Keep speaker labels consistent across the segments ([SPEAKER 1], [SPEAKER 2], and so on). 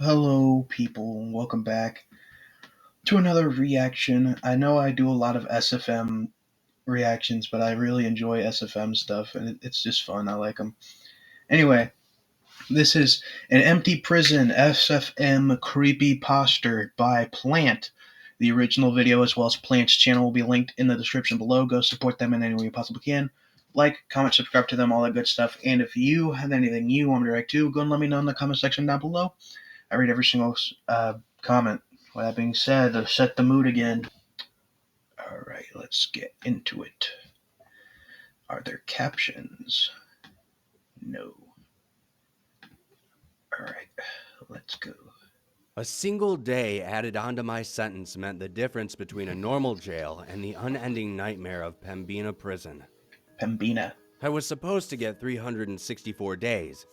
[SPEAKER 1] Hello, people. Welcome back to another reaction. I know I do a lot of SFM reactions, but I really enjoy SFM stuff, and it's just fun. I like them. Anyway, this is An Empty Prison SFM Creepy Poster by Plant. The original video, as well as Plant's channel, will be linked in the description below. Go support them in any way you possibly can. Like, comment, subscribe to them, all that good stuff. And if you have anything you want me to react to, go and let me know in the comment section down below. I read every single comment. With that being said, let's set the mood again. Alright, let's get into it. Are there captions? No. Alright, let's go.
[SPEAKER 2] A single day added onto my sentence meant the difference between a normal jail and the unending nightmare of Pembina Prison.
[SPEAKER 1] Pembina.
[SPEAKER 2] I was supposed to get 364 days.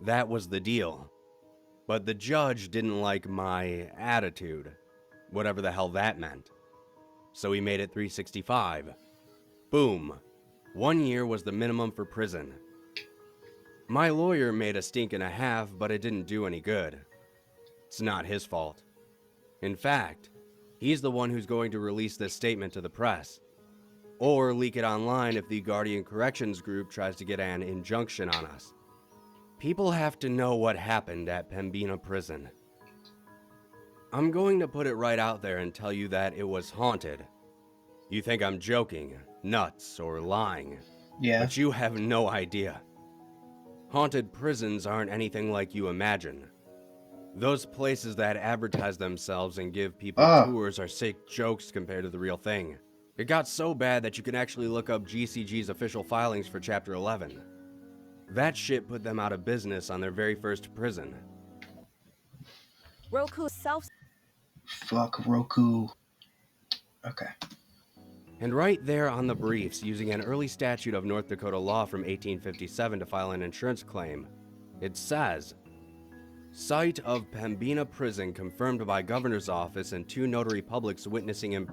[SPEAKER 2] That was the deal. But the judge didn't like my attitude, whatever the hell that meant. So he made it 365. Boom. 1 year was the minimum for prison. My lawyer made a stink and a half, but it didn't do any good. It's not his fault. In fact, he's the one who's going to release this statement to the press, or leak it online if the Guardian Corrections Group tries to get an injunction on us. People have to know what happened at Pembina Prison. I'm going to put it right out there and tell you that it was haunted. You think I'm joking, nuts, or lying,
[SPEAKER 1] Yeah.
[SPEAKER 2] but you have no idea. Haunted prisons aren't anything like you imagine. Those places that advertise themselves and give people tours are sick jokes compared to the real thing. It got so bad that you can actually look up GCG's official filings for Chapter 11. That shit put them out of business on their very first prison.
[SPEAKER 3] Roku self.
[SPEAKER 1] Fuck Roku. Okay.
[SPEAKER 2] And right there on the briefs, using an early statute of North Dakota law from 1857 to file an insurance claim, it says, site of Pembina Prison confirmed by Governor's Office and 2 notary publics witnessing in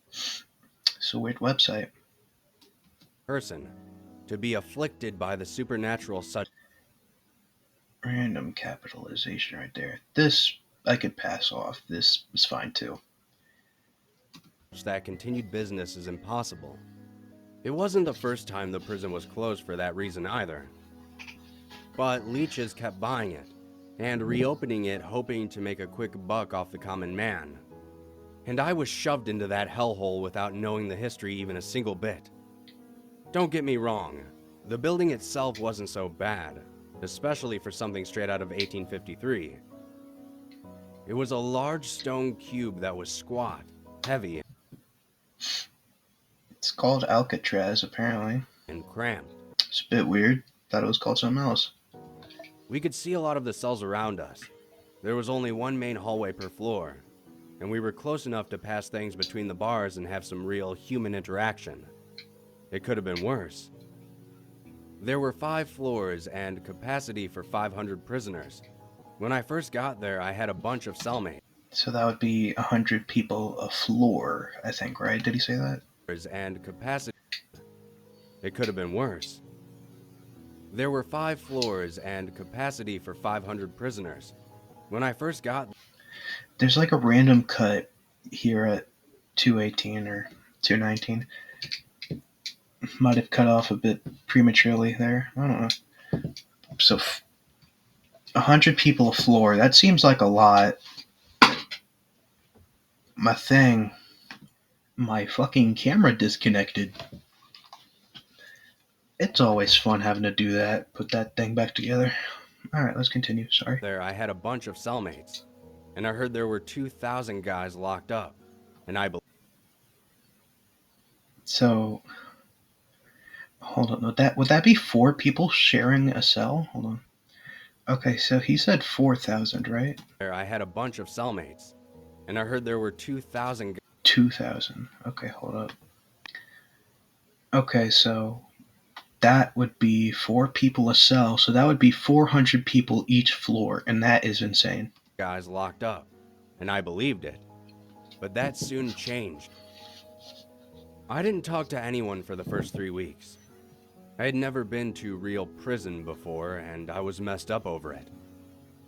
[SPEAKER 1] So weird website.
[SPEAKER 2] person to be afflicted by the supernatural such
[SPEAKER 1] Random capitalization right there. This I could pass off. This is fine too.
[SPEAKER 2] that continued business is impossible. It wasn't the first time the prison was closed for that reason either. But leeches kept buying it and reopening it, hoping to make a quick buck off the common man. And I was shoved into that hellhole without knowing the history even a single bit. Don't get me wrong, the building itself wasn't so bad, especially for something straight out of 1853. It was a large stone cube that was squat, heavy,
[SPEAKER 1] It's called Alcatraz, apparently.
[SPEAKER 2] and cramped.
[SPEAKER 1] It's a bit weird. Thought it was called something else.
[SPEAKER 2] We could see a lot of the cells around us. There was only one main hallway per floor, and we were close enough to pass things between the bars and have some real human interaction. It could have been worse. There were 5 floors and capacity for 500 prisoners. When I first got there, I had a bunch of cellmates.
[SPEAKER 1] So that would be 100 people a floor, I think, right? Did he say that?
[SPEAKER 2] And capacity. It could have been worse. There were 5 floors and capacity for 500 prisoners. When I first got
[SPEAKER 1] There's like a random cut here at 218 or 219. Might have cut off a bit prematurely there. I don't know. So 100 people a floor. That seems like a lot. My fucking camera disconnected. It's always fun having to do that. Put that thing back together. Alright, let's continue. Sorry.
[SPEAKER 2] there, I had a bunch of cellmates, and I heard there were 2,000 guys locked up, and I believe.
[SPEAKER 1] So, hold on. Would that be 4 people sharing a cell? Hold on. Okay, so he said 4,000, right?
[SPEAKER 2] There, I had a bunch of cellmates, and I heard there were 2,000.
[SPEAKER 1] 2,000. Okay, hold up. Okay, so that would be 4 people a cell, so that would be 400 people each floor, and that is insane.
[SPEAKER 2] Guys locked up, and I believed it. But that soon changed. I didn't talk to anyone for the first 3 weeks. I had never been to real prison before, and I was messed up over it.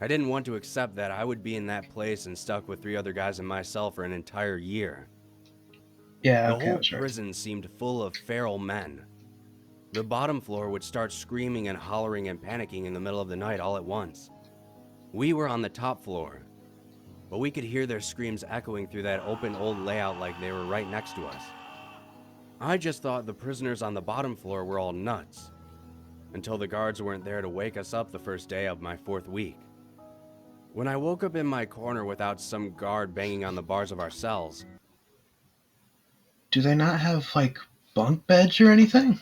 [SPEAKER 2] I didn't want to accept that I would be in that place and stuck with 3 other guys and myself for an entire year.
[SPEAKER 1] Yeah,
[SPEAKER 2] The
[SPEAKER 1] okay, I
[SPEAKER 2] whole
[SPEAKER 1] was right.
[SPEAKER 2] prison seemed full of feral men. The bottom floor would start screaming and hollering and panicking in the middle of the night all at once. We were on the top floor, but we could hear their screams echoing through that open old layout like they were right next to us. I just thought the prisoners on the bottom floor were all nuts, until the guards weren't there to wake us up the first day of my 4th week. When I woke up in my corner without some guard banging on the bars of our cells,
[SPEAKER 1] Do they not have like bunk beds or anything?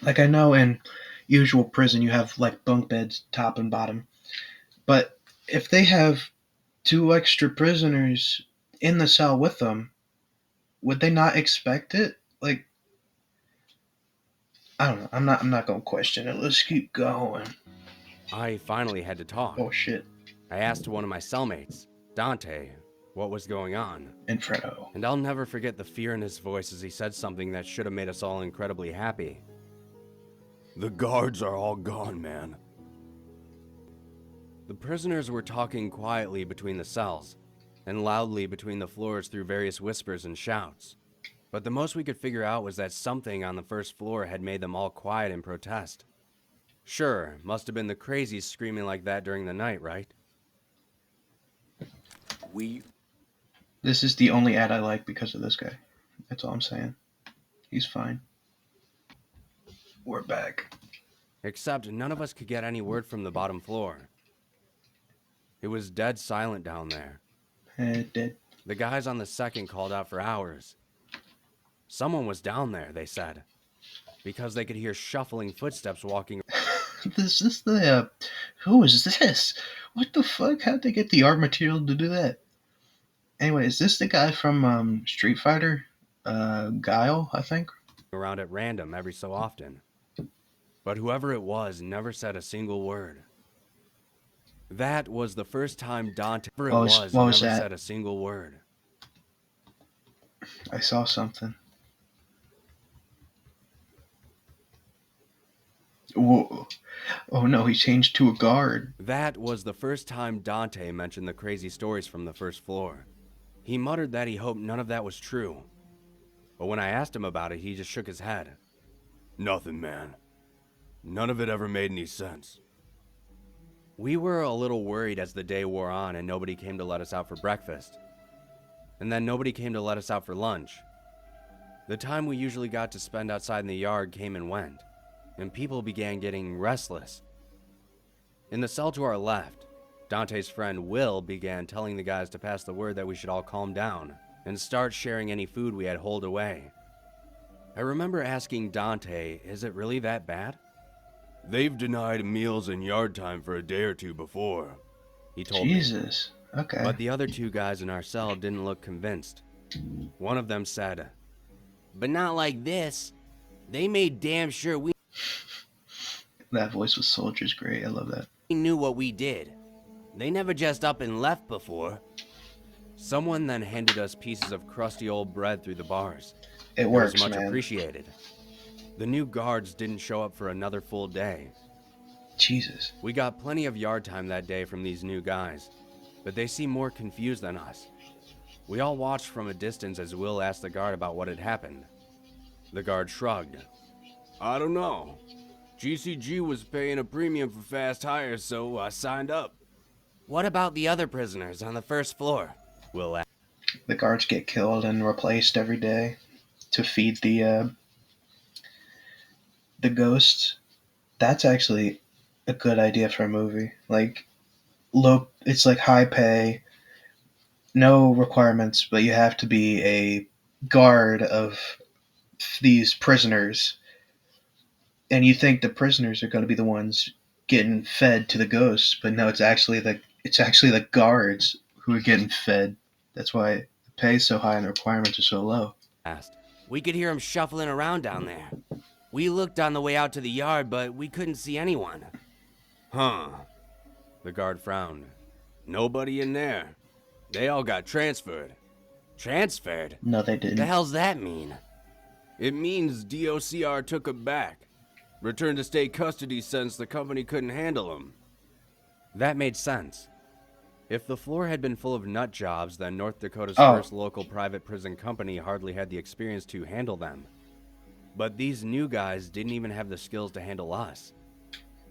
[SPEAKER 1] Like I know in usual prison you have like bunk beds top and bottom. But if they have 2 extra prisoners in the cell with them, would they not expect it? Like I don't know. I'm not gonna question it. Let's keep going.
[SPEAKER 2] I finally had to talk.
[SPEAKER 1] Oh shit.
[SPEAKER 2] I asked one of my cellmates, Dante, what was going on.
[SPEAKER 1] And Fredo.
[SPEAKER 2] And I'll never forget the fear in his voice as he said something that should have made us all incredibly happy. The guards are all gone, man. The prisoners were talking quietly between the cells, and loudly between the floors through various whispers and shouts. But the most we could figure out was that something on the first floor had made them all quiet in protest. Sure, must have been the crazies screaming like that during the night, right?
[SPEAKER 1] This is the only ad I like because of this guy. That's all I'm saying. He's fine. We're back.
[SPEAKER 2] Except none of us could get any word from the bottom floor. It was dead silent down there.
[SPEAKER 1] Dead.
[SPEAKER 2] The guys on the second called out for hours. Someone was down there, they said, because they could hear shuffling footsteps walking.
[SPEAKER 1] This is the who is this? What the fuck? How'd they get the art material to do that? Anyway, is this the guy from Street Fighter? Guile, I think.
[SPEAKER 2] Around at random every so often. But whoever it was never said a single word. That was the first time Dante
[SPEAKER 1] What was
[SPEAKER 2] never
[SPEAKER 1] that?
[SPEAKER 2] said a single word.
[SPEAKER 1] I saw something. Whoa. Oh no, he changed to a guard.
[SPEAKER 2] That was the first time Dante mentioned the crazy stories from the first floor. He muttered that he hoped none of that was true. But when I asked him about it, he just shook his head. Nothing, man. None of it ever made any sense. We were a little worried as the day wore on and nobody came to let us out for breakfast. And then nobody came to let us out for lunch. The time we usually got to spend outside in the yard came and went, and people began getting restless. In the cell to our left, Dante's friend Will began telling the guys to pass the word that we should all calm down and start sharing any food we had holed away. I remember asking Dante, is it really that bad? They've denied meals and yard time for a day or two before, he told me.
[SPEAKER 1] Jesus. Okay.
[SPEAKER 2] But the other 2 guys in our cell didn't look convinced. One of them said, but not like this. They made damn sure we
[SPEAKER 1] That voice was Soldier's great. I love that.
[SPEAKER 2] knew what we did. They never just up and left before. Someone then handed us pieces of crusty old bread through the bars.
[SPEAKER 1] It
[SPEAKER 2] It
[SPEAKER 1] works,
[SPEAKER 2] was much
[SPEAKER 1] man.
[SPEAKER 2] appreciated. The new guards didn't show up for another full day.
[SPEAKER 1] Jesus.
[SPEAKER 2] We got plenty of yard time that day from these new guys, but they seemed more confused than us. We all watched from a distance as Will asked the guard about what had happened. The guard shrugged. I don't know. GCG was paying a premium for fast hires, so I signed up. What about the other prisoners on the first floor? Will asked.
[SPEAKER 1] The guards get killed and replaced every day to feed the ghosts. That's actually a good idea for a movie. Like it's like high pay, no requirements, but you have to be a guard of these prisoners, and you think the prisoners are going to be the ones getting fed to the ghosts, but no, it's actually the guards who are getting fed. That's why the pay is so high and the requirements are so low.
[SPEAKER 2] We could hear him shuffling around down there. We looked on the way out to the yard, but we couldn't see anyone. Huh. The guard frowned. Nobody in there. They all got transferred. Transferred?
[SPEAKER 1] No, they didn't.
[SPEAKER 2] The hell's that mean? It means DOCR took him back. Returned to state custody since the company couldn't handle him. That made sense. If the floor had been full of nut jobs, then North Dakota's
[SPEAKER 1] Oh.
[SPEAKER 2] first local private prison company hardly had the experience to handle them. But these new guys didn't even have the skills to handle us.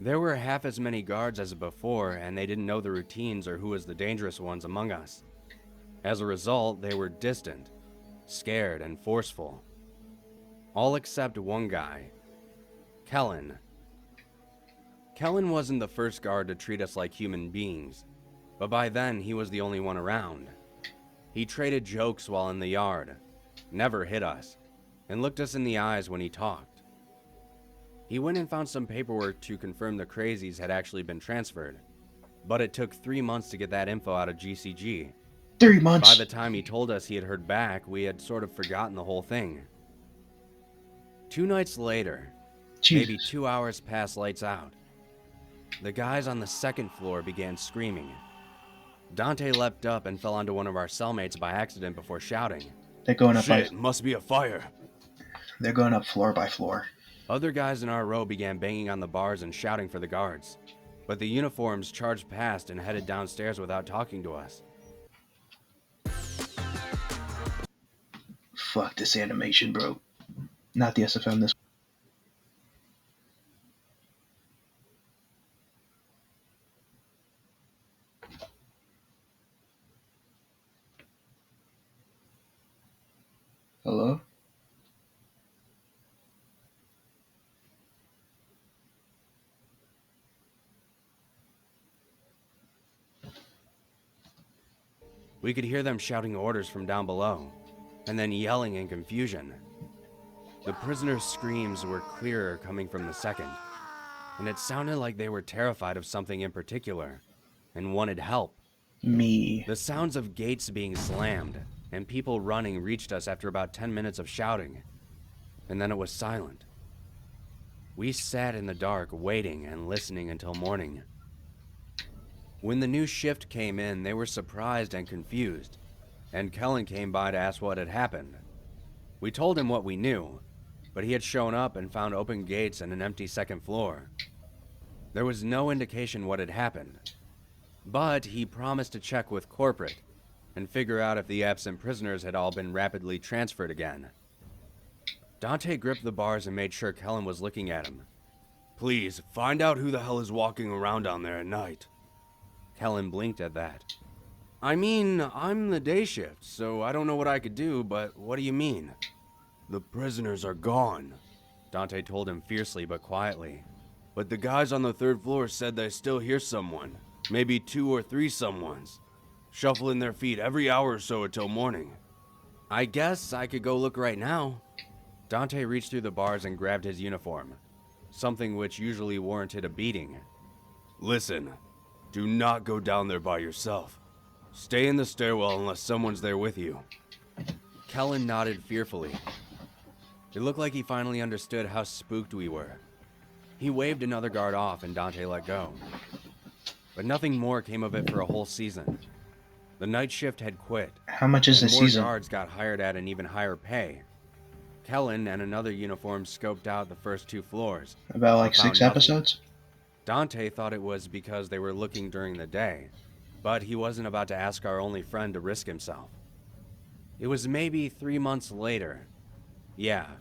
[SPEAKER 2] There were half as many guards as before, and they didn't know the routines or who was the dangerous ones among us. As a result, they were distant, scared, and forceful. All except one guy, Kellen. Kellen wasn't the first guard to treat us like human beings, but by then he was the only one around. He traded jokes while in the yard, never hit us, and looked us in the eyes when he talked. He went and found some paperwork to confirm the crazies had actually been transferred, but it took 3 months to get that info out of GCG.
[SPEAKER 1] 3 months.
[SPEAKER 2] By the time he told us he had heard back, we had sort of forgotten the whole thing. 2 nights later, maybe
[SPEAKER 1] Jesus.
[SPEAKER 2] 2 hours past lights out, the guys on the second floor began screaming. Dante leapt up and fell onto one of our cellmates by accident before shouting,
[SPEAKER 1] They're going up
[SPEAKER 2] "Shit, must be a fire."
[SPEAKER 1] They're going up floor by floor.
[SPEAKER 2] Other guys in our row began banging on the bars and shouting for the guards, but the uniforms charged past and headed downstairs without talking to us.
[SPEAKER 1] Fuck this animation, bro. Not the SFM, this. Hello?
[SPEAKER 2] We could hear them shouting orders from down below, and then yelling in confusion. The prisoners' screams were clearer coming from the second, and it sounded like they were terrified of something in particular, and wanted help.
[SPEAKER 1] Me.
[SPEAKER 2] The sounds of gates being slammed and people running reached us after about 10 minutes of shouting, and then it was silent. We sat in the dark, waiting and listening until morning. When the new shift came in, they were surprised and confused, and Kellen came by to ask what had happened. We told him what we knew, but he had shown up and found open gates and an empty second floor. There was no indication what had happened, but he promised to check with corporate and figure out if the absent prisoners had all been rapidly transferred again. Dante gripped the bars and made sure Kellen was looking at him. "Please, find out who the hell is walking around down there at night." Kellen blinked at that. "I mean, I'm the day shift, so I don't know what I could do, but what do you mean?" "The prisoners are gone," Dante told him fiercely but quietly. "But the guys on the third floor said they still hear someone, maybe 2 or 3 someones, shuffling their feet every hour or so until morning." "I guess I could go look right now." Dante reached through the bars and grabbed his uniform, something which usually warranted a beating. "Listen, do not go down there by yourself. Stay in the stairwell unless someone's there with you." Kellen nodded fearfully. It looked like he finally understood how spooked we were. He waved another guard off and Dante let go. But nothing more came of it for a whole season. The night shift had quit.
[SPEAKER 1] How much is
[SPEAKER 2] and
[SPEAKER 1] the
[SPEAKER 2] more
[SPEAKER 1] season?
[SPEAKER 2] guards got hired at an even higher pay. Kellen and another uniform scoped out the first 2 floors.
[SPEAKER 1] About like
[SPEAKER 2] Found
[SPEAKER 1] 6
[SPEAKER 2] nothing.
[SPEAKER 1] episodes?
[SPEAKER 2] Dante thought it was because they were looking during the day, but he wasn't about to ask our only friend to risk himself. It was maybe 3 months later. Yeah.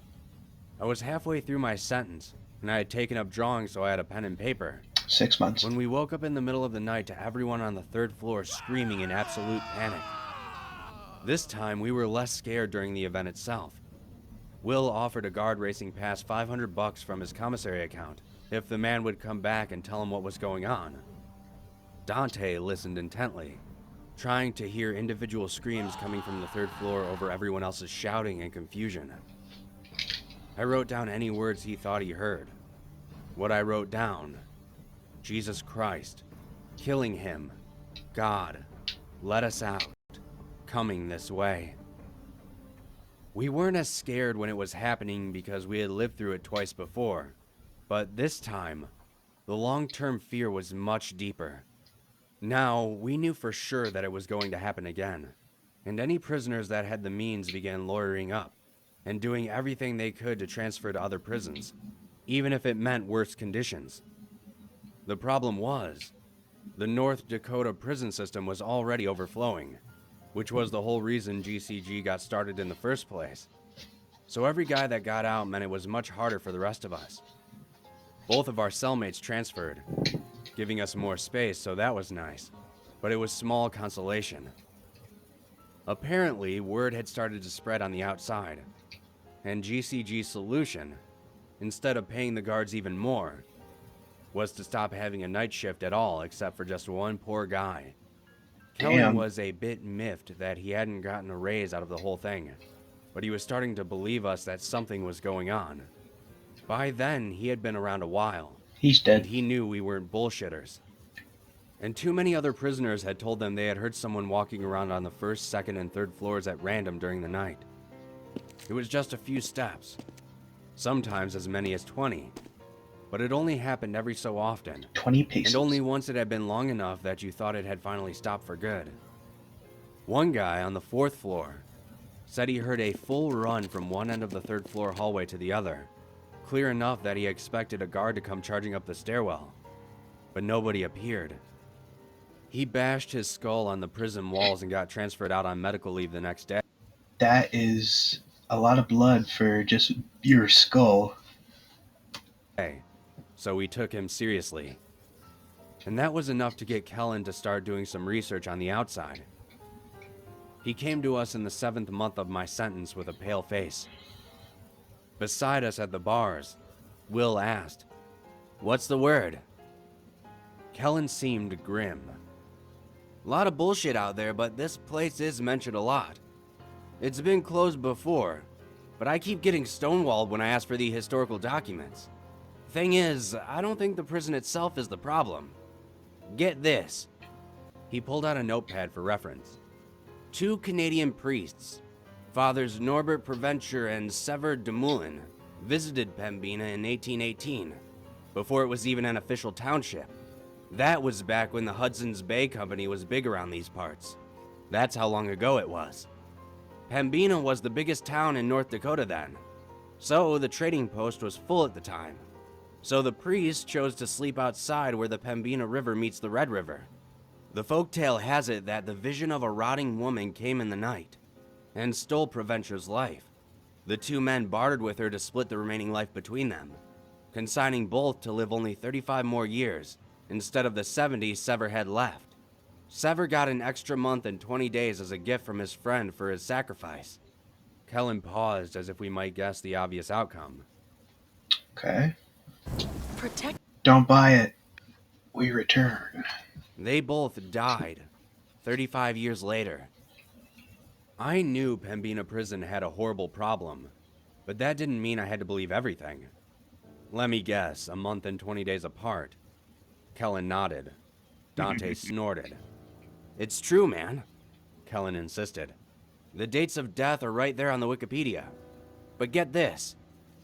[SPEAKER 2] I was halfway through my sentence, and I had taken up drawing, so I had a pen and paper.
[SPEAKER 1] 6 months.
[SPEAKER 2] When we woke up in the middle of the night to everyone on the third floor screaming in absolute panic. This time, we were less scared during the event itself. Will offered a guard racing past $500 from his commissary account if the man would come back and tell him what was going on. Dante listened intently, trying to hear individual screams coming from the third floor over everyone else's shouting and confusion. I wrote down any words he thought he heard. What I wrote down: Jesus Christ, killing him, God, let us out, coming this way. We weren't as scared when it was happening because we had lived through it twice before, but this time, the long-term fear was much deeper. Now, we knew for sure that it was going to happen again, and any prisoners that had the means began lawyering up and doing everything they could to transfer to other prisons, even if it meant worse conditions. The problem was, The North Dakota prison system was already overflowing, which was the whole reason GCG got started in the first place. So every guy that got out meant it was much harder for the rest of us. Both of our cellmates transferred, giving us more space, so that was nice. But it was small consolation. Apparently, word had started to spread on the outside, and GCG's solution, instead of paying the guards even more, was to stop having a night shift at all except for just one poor guy. Kellen
[SPEAKER 1] Damn.
[SPEAKER 2] was a bit miffed that he hadn't gotten a raise out of the whole thing, but he was starting to believe us that something was going on. By then, he had been around a while,
[SPEAKER 1] He's
[SPEAKER 2] and
[SPEAKER 1] dead.
[SPEAKER 2] he knew we weren't bullshitters. And too many other prisoners had told them they had heard someone walking around on the first, second, and third floors at random during the night. It was just a few steps, sometimes as many as 20, but it only happened every so often,
[SPEAKER 1] 20 paces.
[SPEAKER 2] and only once it had been long enough that you thought it had finally stopped for good. One guy on the 4th floor said he heard a full run from one end of the 3rd floor hallway to the other, clear enough that he expected a guard to come charging up the stairwell, but nobody appeared. He bashed his skull on the prison walls and got transferred out on medical leave the next day.
[SPEAKER 1] That is a lot of blood for just your skull.
[SPEAKER 2] So we took him seriously. And that was enough to get Kellen to start doing some research on the outside. He came to us in the 7th month of my sentence with a pale face. Beside us at the bars, Will asked, "What's the word?" Kellen seemed grim. "A lot of bullshit out there, but this place is mentioned a lot. It's been closed before, but I keep getting stonewalled when I ask for the historical documents. Thing is, I don't think the prison itself is the problem. Get this." He pulled out a notepad for reference. 2 Canadian priests, Fathers Norbert Preventure and Sever Dumoulin, visited Pembina in 1818, before it was even an official township. That was back when the Hudson's Bay Company was big around these parts. That's how long ago it was. Pembina was the biggest town in North Dakota then, so the trading post was full at the time. So the priests chose to sleep outside where the Pembina River meets the Red River. The folktale has it that the vision of a rotting woman came in the night and stole Preventure's life. The 2 men bartered with her to split the remaining life between them, consigning both to live only 35 more years instead of the 70 Sever had left. Sever got an extra month and 20 days as a gift from his friend for his sacrifice. Kellen paused as if we might guess the obvious outcome.
[SPEAKER 1] Okay.
[SPEAKER 3] Protect.
[SPEAKER 1] Don't buy it. We return.
[SPEAKER 2] They both died 35 years later. I knew Pembina Prison had a horrible problem, but that didn't mean I had to believe everything. Let me guess, a month and 20 days apart. Kellen nodded. Dante snorted. "It's true, man," Kellen insisted. "The dates of death are right there on the Wikipedia. But get this,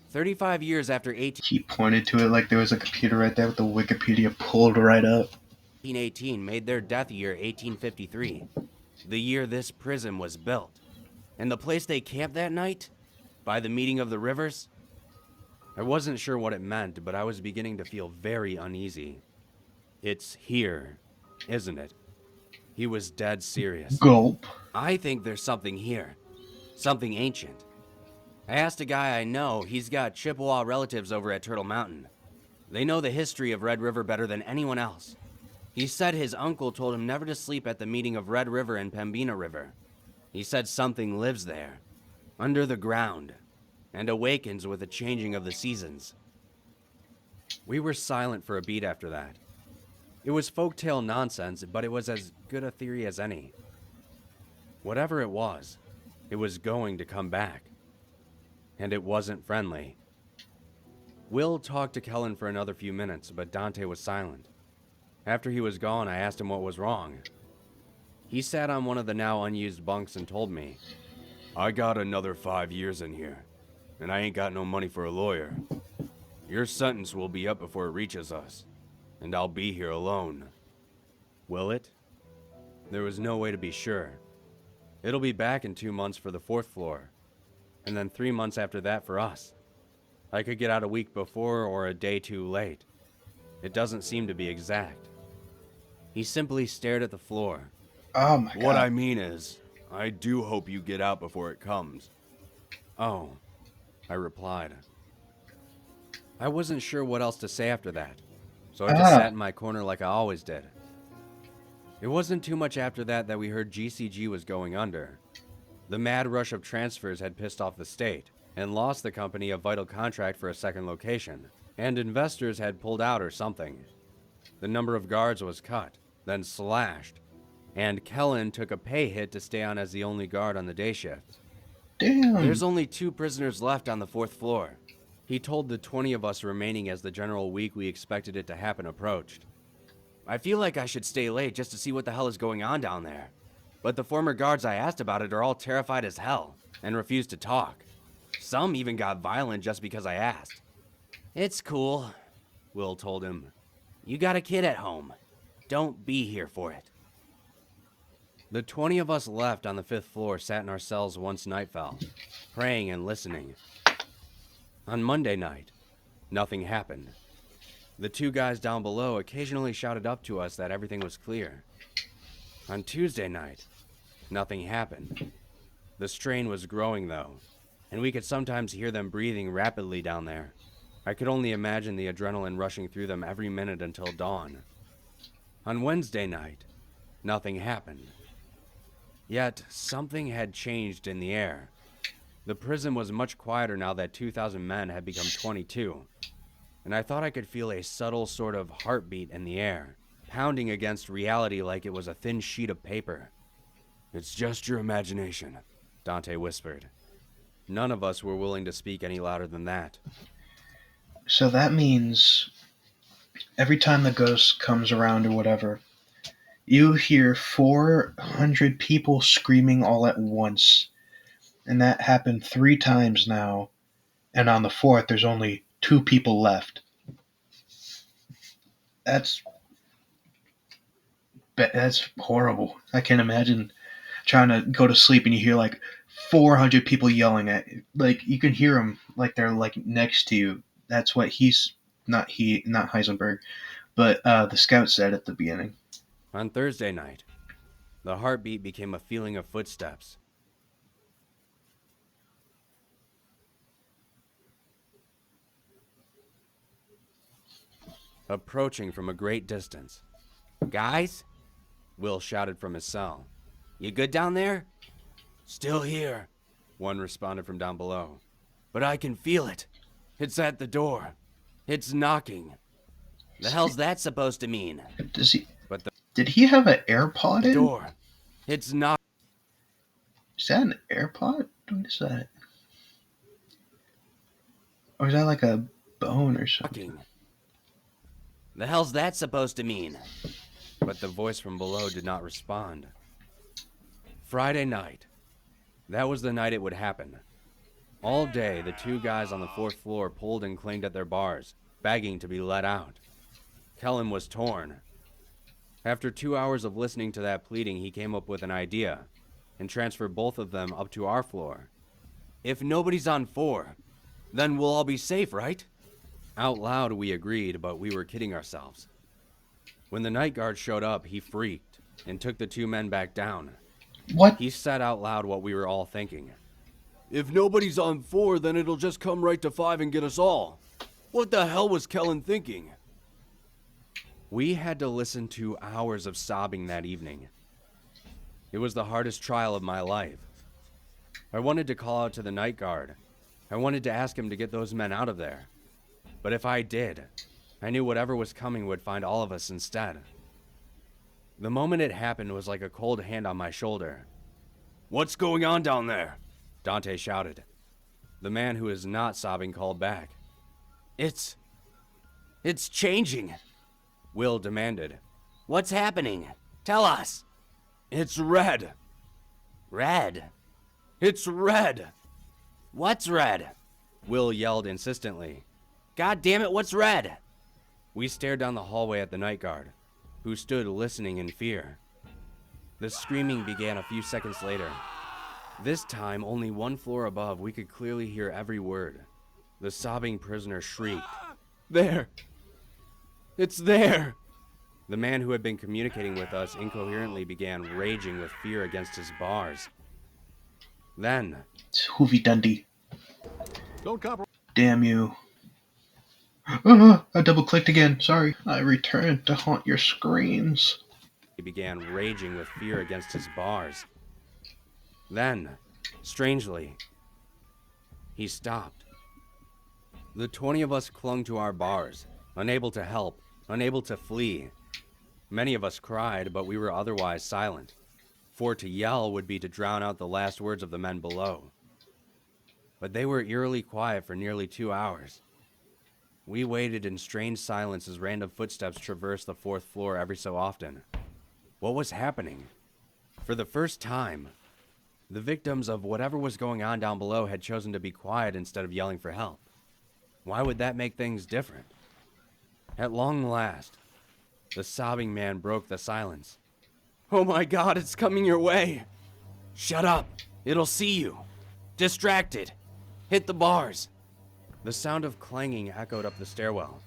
[SPEAKER 2] 35 years after
[SPEAKER 1] He pointed to it like there was a computer right there with the Wikipedia pulled right up.
[SPEAKER 2] 1818 made their death year 1853, the year this prison was built. And the place they camped that night? By the meeting of the rivers? I wasn't sure what it meant, but I was beginning to feel very uneasy. It's here, isn't it? He was dead serious.
[SPEAKER 1] Gulp.
[SPEAKER 2] I think there's something here. Something ancient. I asked a guy I know, he's got Chippewa relatives over at Turtle Mountain. They know the history of Red River better than anyone else. He said his uncle told him never to sleep at the meeting of Red River and Pembina River. He said something lives there, under the ground, and awakens with the changing of the seasons. We were silent for a beat after that. It was folktale nonsense, but it was as good a theory as any. Whatever it was going to come back. And it wasn't friendly. Will talked to Kellen for another few minutes, but Dante was silent. After he was gone, I asked him what was wrong. He sat on one of the now unused bunks and told me, "I got another 5 years in here, and I ain't got no money for a lawyer. Your sentence will be up before it reaches us, and I'll be here alone." Will it? There was no way to be sure. It'll be back in 2 months for the 4th floor, and then 3 months after that for us. I could get out a week before or a day too late. It doesn't seem to be exact. He simply stared at the floor.
[SPEAKER 1] Oh my
[SPEAKER 2] What I
[SPEAKER 1] god.
[SPEAKER 2] mean is, I do hope you get out before it comes. Oh, I replied. I wasn't sure what else to say after that, so I just
[SPEAKER 1] Ah,
[SPEAKER 2] sat in my corner like I always did. It wasn't too much after that we heard GCG was going under. The mad rush of transfers had pissed off the state and lost the company a vital contract for a second location, and investors had pulled out or something. The number of guards was cut, then slashed, and Kellen took a pay hit to stay on as the only guard on the day shift.
[SPEAKER 1] damn.
[SPEAKER 2] There's only 2 prisoners left on the 4th floor. He told the 20 of us remaining as the general week we expected it to happen approached. I feel like I should stay late just to see what the hell is going on down there. But the former guards I asked about it are all terrified as hell and refuse to talk. Some even got violent just because I asked. It's cool, Will told him. You got a kid at home. Don't be here for it. The 20 of us left on the 5th floor sat in our cells once night fell, praying and listening. On Monday night, nothing happened. The 2 guys down below occasionally shouted up to us that everything was clear. On Tuesday night, nothing happened. The strain was growing though, and we could sometimes hear them breathing rapidly down there. I could only imagine the adrenaline rushing through them every minute until dawn. On Wednesday night, nothing happened. Yet, something had changed in the air. The prison was much quieter now that 2,000 men had become 22, and I thought I could feel a subtle sort of heartbeat in the air, pounding against reality like it was a thin sheet of paper. It's just your imagination, Dante whispered. None of us were willing to speak any louder than that.
[SPEAKER 1] So that means every time the ghost comes around or whatever, you hear 400 people screaming all at once. And that happened 3 times now. And on the 4th, there's only 2 people left. That's that's horrible. I can't imagine trying to go to sleep and you hear like 400 people yelling at you. Like you can hear them like they're like next to you. That's what not Heisenberg, but the scout said at the beginning.
[SPEAKER 2] On Thursday night, the heartbeat became a feeling of footsteps. Approaching from a great distance. Guys? Will shouted from his cell. You good down there? Still here, one responded from down below. But I can feel it. It's at the door. It's knocking. The hell's that supposed to mean?
[SPEAKER 1] Does he?
[SPEAKER 2] But
[SPEAKER 1] Did he have an AirPod
[SPEAKER 2] the
[SPEAKER 1] in?
[SPEAKER 2] door. It's not.
[SPEAKER 1] Is that an AirPod? What is that? Or is that like a bone or something?
[SPEAKER 2] Knocking. The hell's that supposed to mean? But the voice from below did not respond. Friday night. That was the night it would happen. All day, the 2 guys on the 4th floor pulled and clanged at their bars, begging to be let out. Kellen was torn. After 2 hours of listening to that pleading, he came up with an idea and transferred both of them up to our floor. If nobody's on 4, then we'll all be safe, right? Out loud, we agreed, but we were kidding ourselves. When the night guard showed up, he freaked and took the 2 men back down.
[SPEAKER 1] What?
[SPEAKER 2] He said out loud what we were all thinking. If nobody's on 4, then it'll just come right to 5 and get us all. What the hell was Kellen thinking? We had to listen to hours of sobbing that evening. It was the hardest trial of my life. I wanted to call out to the night guard. I wanted to ask him to get those men out of there. But if I did, I knew whatever was coming would find all of us instead. The moment it happened was like a cold hand on my shoulder. What's going on down there? Dante shouted. The man who was not sobbing called back. It's changing, Will demanded. What's happening? Tell us. It's red. Red? It's red. What's red? Will yelled insistently. God damn it, what's red? We stared down the hallway at the night guard, who stood listening in fear. The screaming began a few seconds later. This time, only 1 floor above, we could clearly hear every word. The sobbing prisoner shrieked. There! It's there! The man who had been communicating with us incoherently began raging with fear against his bars. Then,
[SPEAKER 1] It's Hoovy Dundee.
[SPEAKER 3] Don't compromise.
[SPEAKER 1] Damn you. I double clicked again. Sorry. I returned to haunt your screens.
[SPEAKER 2] he began raging with fear against his bars. Then, strangely, he stopped. The 20 of us clung to our bars, unable to help, unable to flee. Many of us cried, but we were otherwise silent, for to yell would be to drown out the last words of the men below. But they were eerily quiet for nearly 2 hours. We waited in strange silence as random footsteps traversed the 4th floor every so often. What was happening? For the first time, the victims of whatever was going on down below had chosen to be quiet instead of yelling for help. Why would that make things different? At long last, the sobbing man broke the silence. "Oh my God, it's coming your way! Shut up! It'll see you! Distracted! Hit the bars!" The sound of clanging echoed up the stairwell.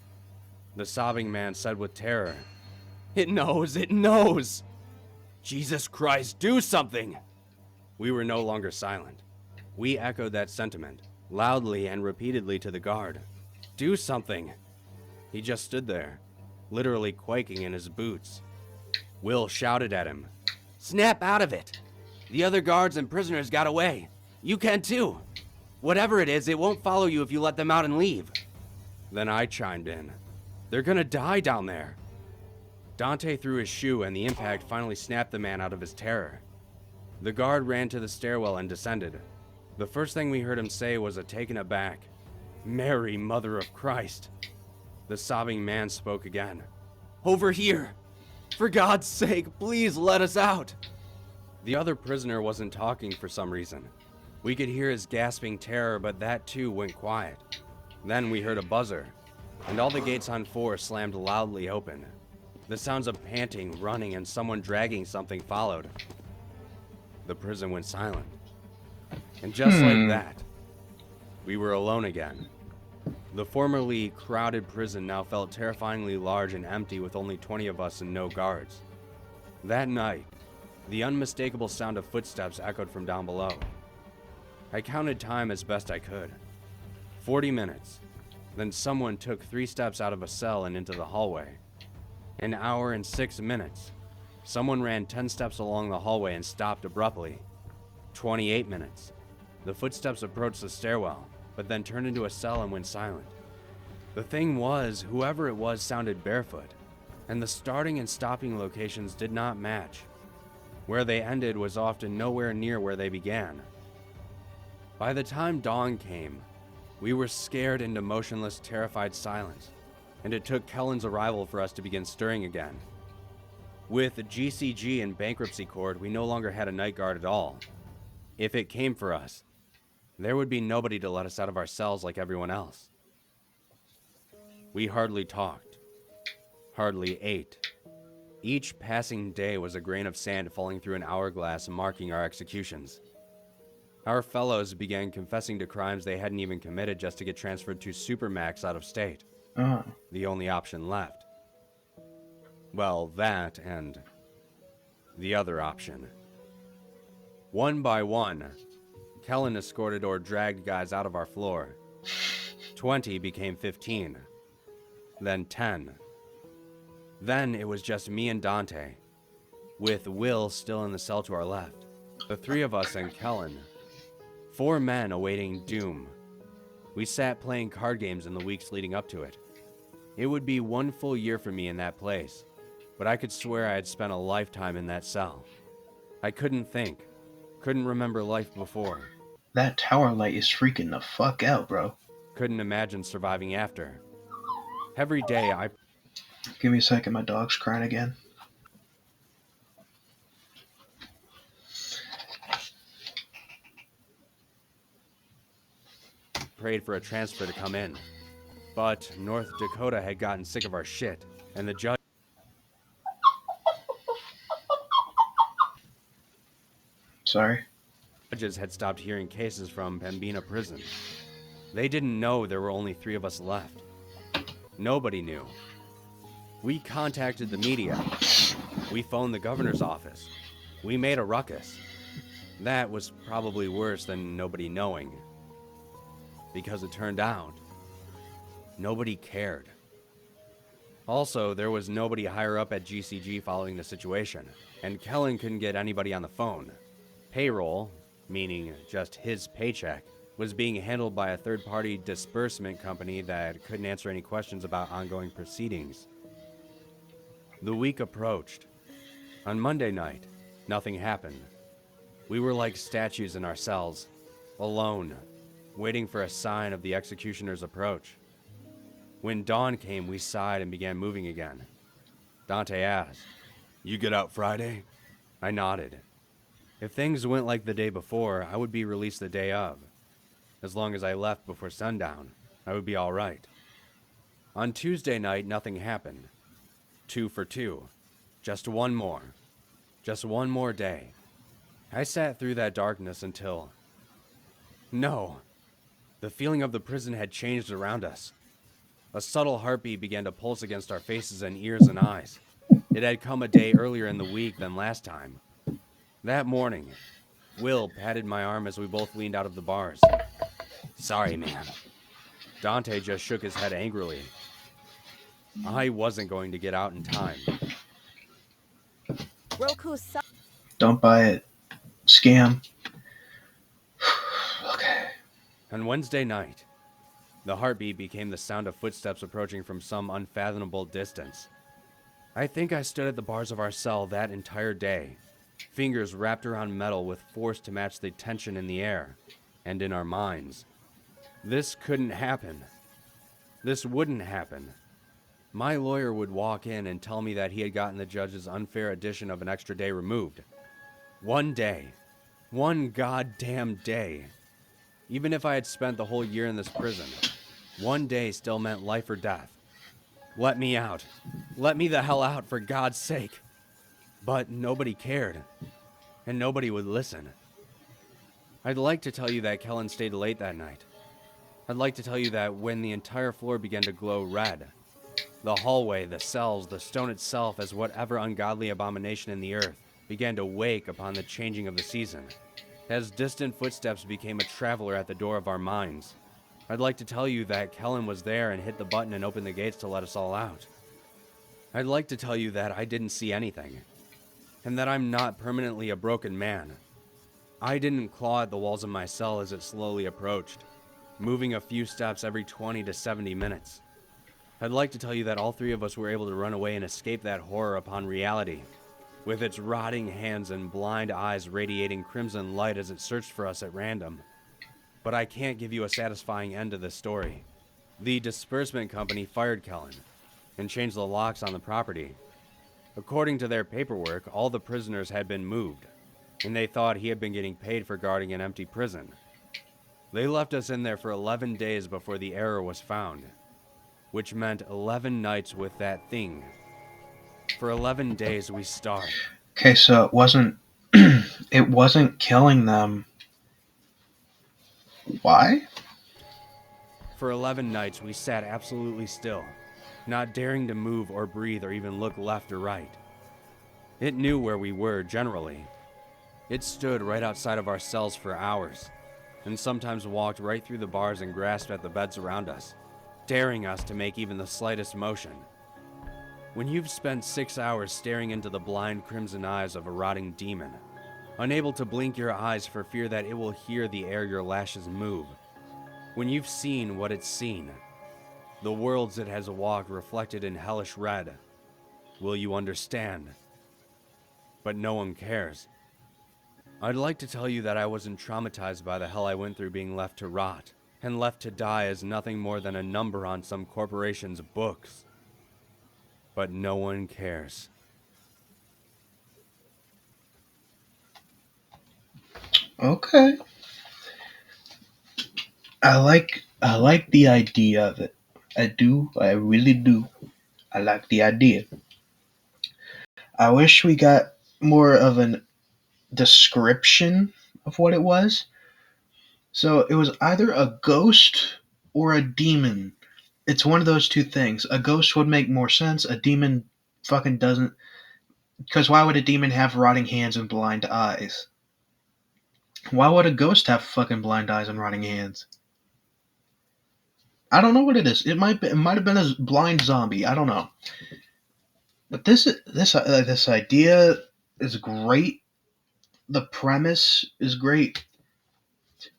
[SPEAKER 2] The sobbing man said with terror, "It knows! It knows! Jesus Christ, do something!" We were no longer silent. We echoed that sentiment, loudly and repeatedly to the guard. "Do something!" He just stood there, literally quaking in his boots. Will shouted at him, "Snap out of it! The other guards and prisoners got away. You can too! Whatever it is, it won't follow you if you let them out and leave." Then I chimed in, "They're gonna die down there." Dante threw his shoe and the impact finally snapped the man out of his terror. The guard ran to the stairwell and descended. The first thing we heard him say was a taken aback, "Mary, Mother of Christ." The sobbing man spoke again. "Over here! For God's sake, please let us out!" The other prisoner wasn't talking for some reason. We could hear his gasping terror, but that too went quiet. Then we heard a buzzer, and all the gates on 4 slammed loudly open. The sounds of panting, running, and someone dragging something followed. The prison went silent. And just like that, we were alone again. The formerly crowded prison now felt terrifyingly large and empty with only 20 of us and no guards. That night, the unmistakable sound of footsteps echoed from down below. I counted time as best I could. 40 minutes. Then someone took 3 steps out of a cell and into the hallway. An hour and 6 minutes. Someone ran 10 steps along the hallway and stopped abruptly. 28 minutes. The footsteps approached the stairwell, but then turned into a cell and went silent. The thing was, whoever it was sounded barefoot, and the starting and stopping locations did not match. Where they ended was often nowhere near where they began. By the time dawn came, we were scared into motionless, terrified silence, and it took Kellen's arrival for us to begin stirring again. With GCG in bankruptcy court, we no longer had a night guard at all. If it came for us, there would be nobody to let us out of our cells like everyone else. We hardly talked, hardly ate. Each passing day was a grain of sand falling through an hourglass marking our executions. Our fellows began confessing to crimes they hadn't even committed just to get transferred to Supermax out of state. The only option left. Well, that and the other option. One by one, Kellen escorted or dragged guys out of our floor. 20 became 15. Then 10. Then it was just me and Dante, with Will still in the cell to our left. The 3 of us and Kellen. 4 men awaiting doom. We sat playing card games in the weeks leading up to it. It would be 1 full year for me in that place, but I could swear I had spent a lifetime in that cell. I couldn't think, couldn't remember life before.
[SPEAKER 1] That tower light is freaking the fuck out, bro.
[SPEAKER 2] Couldn't imagine surviving after. Every day I
[SPEAKER 1] Give me a second, my dog's crying again.
[SPEAKER 2] prayed for a transfer to come in. But North Dakota had gotten sick of our shit, and the judges had stopped hearing cases from Pembina Prison. They didn't know there were only 3 of us left. Nobody knew. We contacted the media. We phoned the governor's office. We made a ruckus. That was probably worse than nobody knowing. Because it turned out, nobody cared. Also, there was nobody higher up at GCG following the situation, and Kellen couldn't get anybody on the phone. Payroll, meaning just his paycheck, was being handled by a third-party disbursement company that couldn't answer any questions about ongoing proceedings. The week approached. On Monday night, nothing happened. We were like statues in our cells, alone, waiting for a sign of the executioner's approach. When dawn came, we sighed and began moving again. Dante asked, "You get out Friday?" I nodded. If things went like the day before, I would be released the day of. As long as I left before sundown, I would be all right. On Tuesday night, nothing happened. 2 for 2. Just one more. Just one more day. I sat through that darkness until... No! The feeling of the prison had changed around us. A subtle heartbeat began to pulse against our faces and ears and eyes. It had come a day earlier in the week than last time. That morning, Will patted my arm as we both leaned out of the bars. "Sorry, man." Dante just shook his head angrily. I wasn't going to get out in time.
[SPEAKER 1] Don't buy it. Scam. Okay.
[SPEAKER 2] On Wednesday night, the heartbeat became the sound of footsteps approaching from some unfathomable distance. I think I stood at the bars of our cell that entire day, fingers wrapped around metal with force to match the tension in the air and in our minds. This couldn't happen. This wouldn't happen. My lawyer would walk in and tell me that he had gotten the judge's unfair addition of an extra day removed. One day. One goddamn day. Even if I had spent the whole year in this prison, one day still meant life or death. Let me out. Let me the hell out, for God's sake. But nobody cared. And nobody would listen. I'd like to tell you that Kellen stayed late that night. I'd like to tell you that when the entire floor began to glow red, the hallway, the cells, the stone itself, as whatever ungodly abomination in the earth, began to wake upon the changing of the season, as distant footsteps became a traveler at the door of our minds. I'd like to tell you that Kellen was there and hit the button and opened the gates to let us all out. I'd like to tell you that I didn't see anything, and that I'm not permanently a broken man. I didn't claw at the walls of my cell as it slowly approached, moving a few steps every 20 to 70 minutes. I'd like to tell you that all three of us were able to run away and escape that horror upon reality, with its rotting hands and blind eyes radiating crimson light as it searched for us at random. But I can't give you a satisfying end to this story. The disbursement company fired Kellen and changed the locks on the property. According to their paperwork, all the prisoners had been moved, and they thought he had been getting paid for guarding an empty prison. They left us in there for 11 days before the error was found, which meant 11 nights with that thing. For 11 days we starved.
[SPEAKER 1] Okay, so it wasn't it wasn't killing them. Why?
[SPEAKER 2] For 11 nights we sat absolutely still, not daring to move or breathe or even look left or right. It knew where we were generally. It stood right outside of our cells for hours, and sometimes walked right through the bars and grasped at the beds around us, daring us to make even the slightest motion. When you've spent 6 hours staring into the blind crimson eyes of a rotting demon, unable to blink your eyes for fear that it will hear the air your lashes move, when you've seen what it's seen, the worlds it has walked reflected in hellish red, will you understand? But no one cares. I'd like to tell you that I wasn't traumatized by the hell I went through being left to rot, and left to die as nothing more than a number on some corporation's books. But no one cares.
[SPEAKER 1] Okay. I like the idea of it. I do. I really do. I like the idea. I wish we got more of a description of what it was. So it was either a ghost or a demon It's one of those two things. A ghost would make more sense. A demon fucking doesn't. Because why would a demon have rotting hands and blind eyes? Why would a ghost have fucking blind eyes and rotting hands? I don't know what it is. It might have been a blind zombie. I don't know. But this idea is great. The premise is great.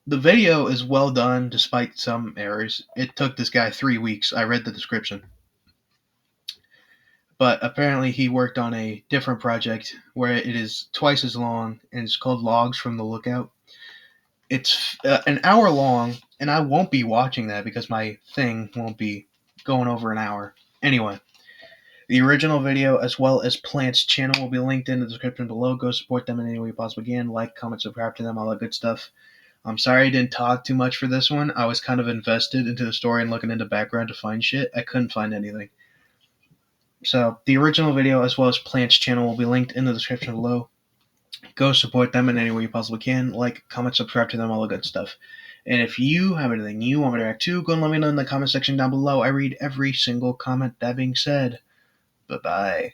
[SPEAKER 1] The video is well done despite some errors. It took this guy 3 weeks. I read the description. But apparently he worked on a different project where it is twice as long, and it's called Logs from the Lookout. It's an hour long, and I won't be watching that because my thing won't be going over an hour. Anyway, the original video as well as Plant's channel will be linked in the description below. Go support them in any way you possibly can. Like, comment, subscribe to them, all that good stuff. I'm sorry I didn't talk too much for this one. I was kind of invested into the story and looking into background to find shit. I couldn't find anything. So, the original video as well as Plant's channel will be linked in the description below. Go support them in any way you possibly can. Like, comment, subscribe to them, all the good stuff. And if you have anything you want me to react to, go and let me know in the comment section down below. I read every single comment. That being said, bye-bye.